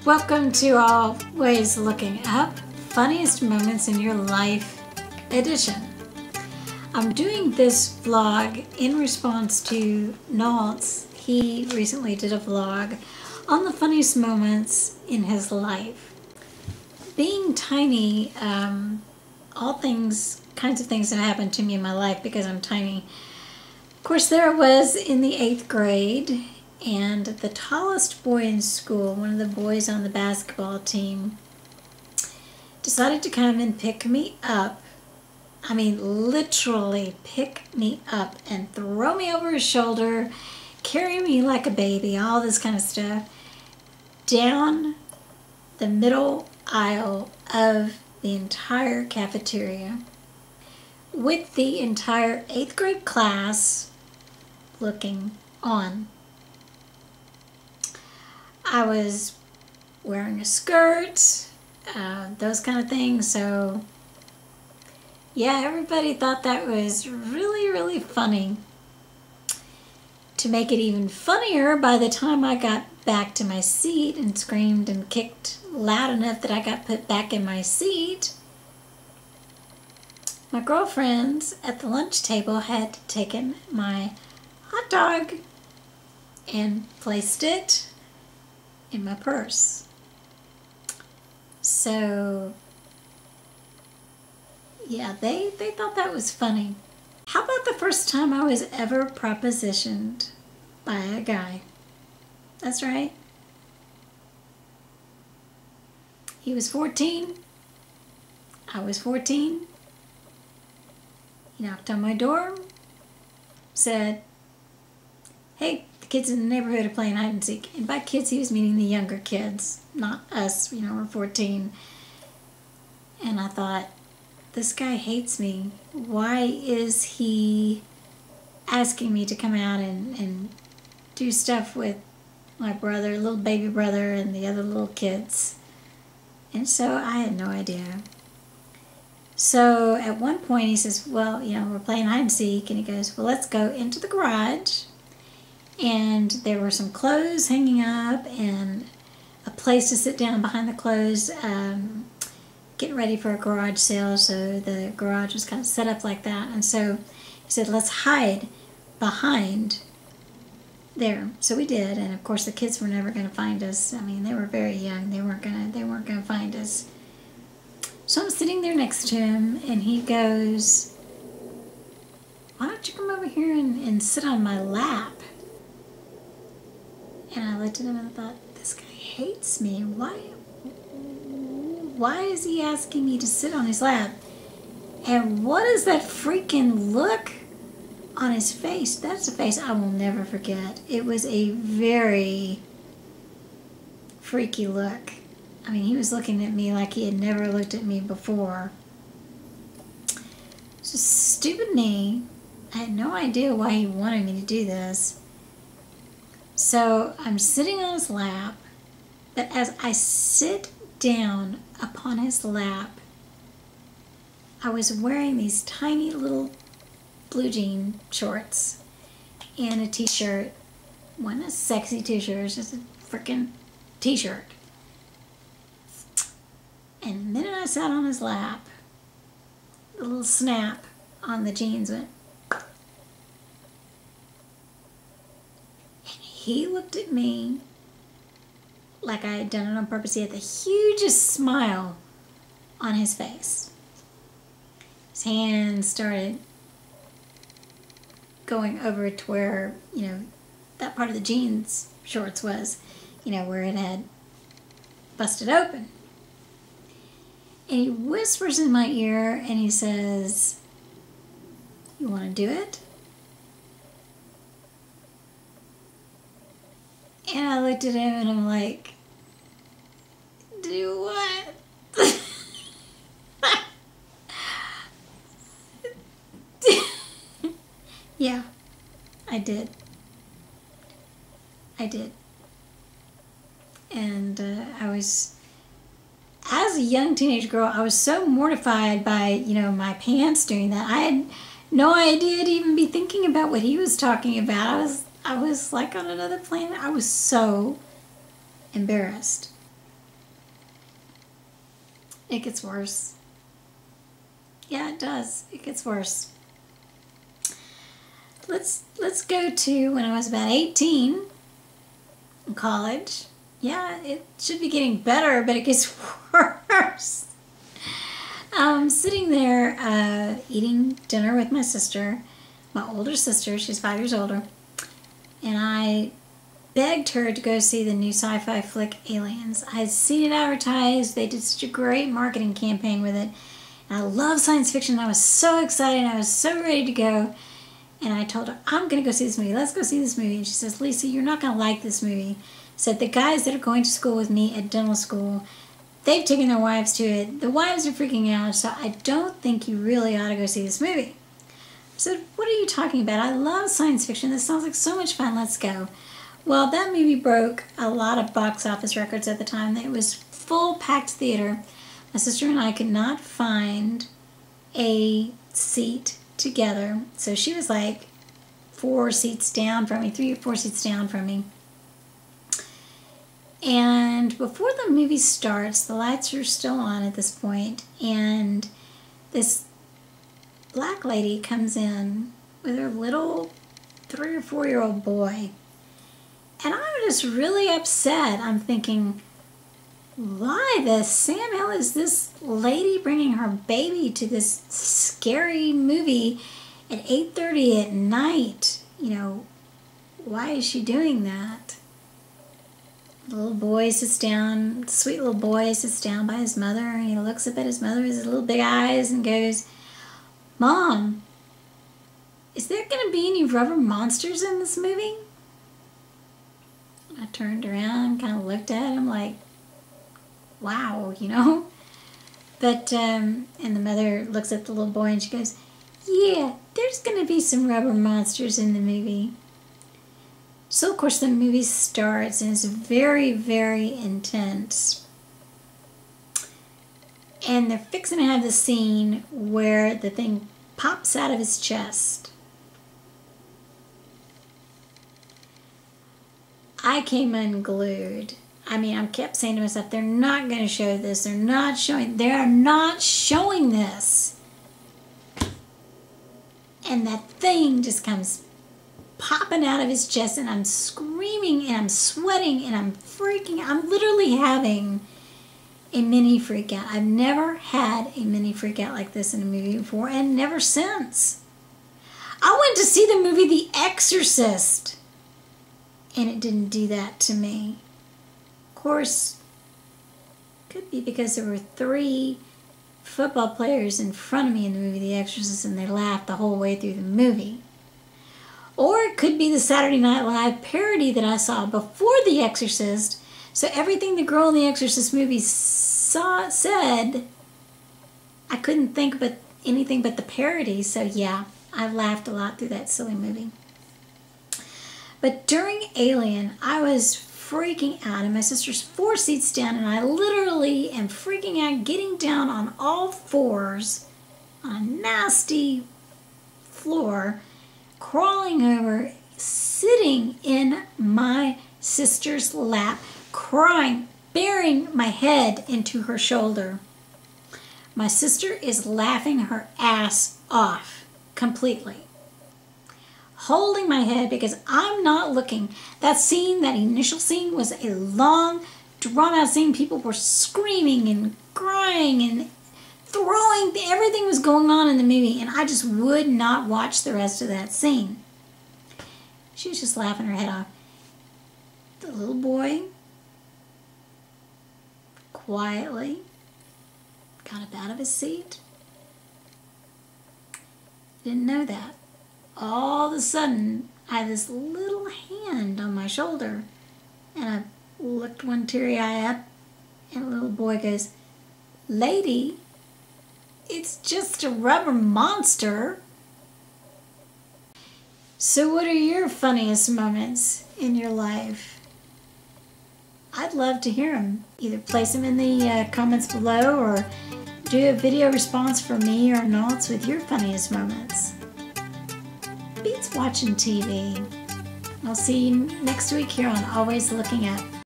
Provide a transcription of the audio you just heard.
Welcome to Always Looking Up, Funniest Moments in Your Life edition. I'm doing this vlog in response to Nalts. He recently did a vlog on the funniest moments in his life. Being tiny, kinds of things have happened to me in my life because I'm tiny. Of course, there I was in the 8th grade, and the tallest boy in school, one of the boys on the basketball team, decided to come and pick me up. I mean, literally pick me up and throw me over his shoulder, carry me like a baby, all this kind of stuff, down the middle aisle of the entire cafeteria with the entire 8th grade class looking on. I was wearing a skirt, those kind of things, so yeah, everybody thought that was really, really funny. To make it even funnier, by the time I got back to my seat and screamed and kicked loud enough that I got put back in my seat, my girlfriends at the lunch table had taken my hot dog and placed it in my purse. So yeah, they thought that was funny. How about the first time I was ever propositioned by a guy? That's right. He was 14. I was 14. He knocked on my door, said, "Hey, the kids in the neighborhood are playing hide and seek." And by kids, he was meaning the younger kids, not us, we're 14. And I thought, this guy hates me. Why is he asking me to come out and do stuff with my brother, little baby brother, and the other little kids? And so I had no idea. So at one point he says, well, we're playing hide and seek, and he goes, well, let's go into the garage. And there were some clothes hanging up and a place to sit down behind the clothes, getting ready for a garage sale. So the garage was kind of set up like that. And so he said, let's hide behind there. So we did, and of course the kids were never going to find us. I mean, they were very young. They weren't gonna find us. So I'm sitting there next to him, and he goes, why don't you come over here and sit on my lap? And I looked at him and I thought, this guy hates me. Why is he asking me to sit on his lap? And what is that freaking look on his face? That's a face I will never forget. It was a very freaky look. I mean, he was looking at me like he had never looked at me before. Just stupid me. I had no idea why he wanted me to do this. So I'm sitting on his lap, but as I sit down upon his lap, I was wearing these tiny little blue jean shorts and a t-shirt. Wasn't a sexy t-shirt, it was just a freaking t-shirt. And the minute I sat on his lap, the little snap on the jeans went. And he looked at me like I had done it on purpose. He had the hugest smile on his face. His hands started going over to where, that part of the jeans shorts was, where it had busted open. And he whispers in my ear and he says, you want to do it? And I looked at him and I'm like, do what? Yeah, I did. And as a young teenage girl, I was so mortified by, my pants doing that. I had no idea to even be thinking about what he was talking about. I was like on another planet. I was so embarrassed. It gets worse. Yeah, it does. It gets worse. Let's go to when I was about 18 in college. Yeah, it should be getting better, but it gets worse. I'm sitting there eating dinner with my sister, my older sister. She's 5 years older. And I begged her to go see the new sci-fi flick Aliens. I had seen it advertised. They did such a great marketing campaign with it. And I love science fiction. I was so excited. I was so ready to go. And I told her, I'm going to go see this movie. Let's go see this movie. And she says, Lisa, you're not going to like this movie. Said the guys that are going to school with me at dental school, they've taken their wives to it. The wives are freaking out, so I don't think you really ought to go see this movie. I said, what are you talking about? I love science fiction. This sounds like so much fun. Let's go. Well, that movie broke a lot of box office records at the time. It was full packed theater. My sister and I could not find a seat together. So she was like 4 seats down from me, 3 or 4 seats down from me. And before the movie starts, the lights are still on at this point, and this black lady comes in with her little 3 or 4-year-old boy. And I'm just really upset. I'm thinking, why the Sam Hill is this lady bringing her baby to this scary movie at 8:30 at night? You know, why is she doing that? The little boy sits down, the sweet little boy sits down by his mother, and he looks up at his mother with his little big eyes and goes, Mom, is there going to be any rubber monsters in this movie? I turned around, kind of looked at him like, wow, you know? But, and the mother looks at the little boy and she goes, yeah, there's going to be some rubber monsters in the movie. So, of course, the movie starts and it's very, very intense. And they're fixing to have the scene where the thing pops out of his chest. I came unglued. I mean, I kept saying to myself, they're not going to show this. They're not showing this. And that thing just comes popping out of his chest, and I'm screaming, and I'm sweating, and I'm freaking. I'm literally having a mini freak out. I've never had a mini freak out like this in a movie before, and never since. I went to see the movie The Exorcist, and it didn't do that to me. Of course, could be because there were 3 football players in front of me in the movie The Exorcist, and they laughed the whole way through the movie. Or it could be the Saturday Night Live parody that I saw before The Exorcist. So everything the girl in The Exorcist movie said, I couldn't think but anything but the parody. So yeah, I laughed a lot through that silly movie. But during Alien, I was freaking out, and my sister's 4 seats down, and I literally am freaking out, getting down on all 4s on a nasty floor, crawling over, sitting in my sister's lap, crying, burying my head into her shoulder. My sister is laughing her ass off completely, holding my head because I'm not looking. That scene, that initial scene, was a long, drawn-out scene. People were screaming and crying and throwing. Everything was going on in the movie, and I just would not watch the rest of that scene. She was just laughing her head off. The little boy quietly got up out of his seat. Didn't know that. All of a sudden, I had this little hand on my shoulder, and I looked one teary eye up, and the little boy goes, Lady, it's just a rubber monster. So what are your funniest moments in your life? I'd love to hear them. Either place them in the comments below, or do a video response for me or Nalts with your funniest moments. Beats watching TV. I'll see you next week here on Always Looking Up.